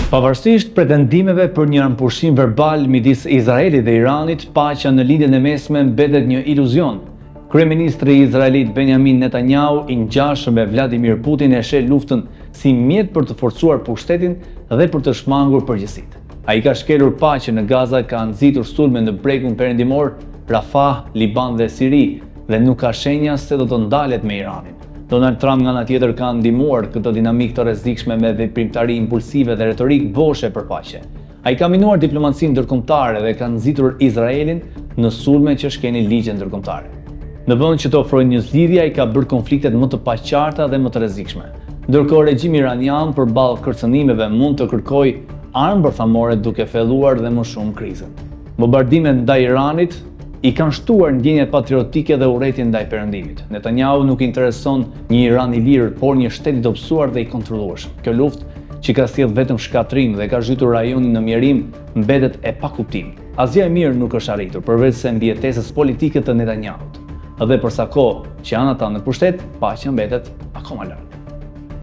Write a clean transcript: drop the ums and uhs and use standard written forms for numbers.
Pavarësisht pretendimeve për një rënpushim verbal midis Izraelit dhe Iranit, paqja në lidhjen e mesme mbetet një iluzion. Kryeministri izraelit Benjamin Netanyahu, i ngjashëm me Vladimir Putin, e sheh luftën si mjet për të forcuar pushtetin dhe për të shmangur përgjegjësitë. Ai ka shkelur paqen në Gaza, ka nxitur sulme në bregun perëndimor, Rafah, Liban dhe Siri, dhe nuk ka shenja se do të ndalet me Iranin. Donald Trump nga ana tjetër ka ndihmuar këtë dinamikë të rrezikshme me veprimtari impulsive dhe retorikë boshe për paqe. Ai ka minuar diplomacinë ndërkombëtare dhe ka nxitur Izraelin në sulme që shkenin ligjet ndërkombëtare. Në vend që të ofrojë një zgjidhje, ai ka bërë konfliktet më të paqarta dhe më të rrezikshme. Ndërkohë regjimi iranian përballë kërcënimeve mund të kërkojë armë bërthamore duke filluar dhe më shumë krizën. Bombardimet ndaj Iranit i kanë shtuar ndjenjat patriotike dhe urrëtitjen ndaj Perëndimit. Netanyahu nuk intereson një Iran i lirë, por një shtet i dobësuar dhe i kontrollueshëm. Kjo luftë, që ka sjellë vetëm shkatrim dhe ka zhytur rajonin në mjerim, mbetet e pakuptim. Asgjë e mirë nuk është arritur, përveç se mbijetesës politike të Netanyahut. Dhe për sa kohë që janë ata në pushtet, paqja mbetet akoma lart.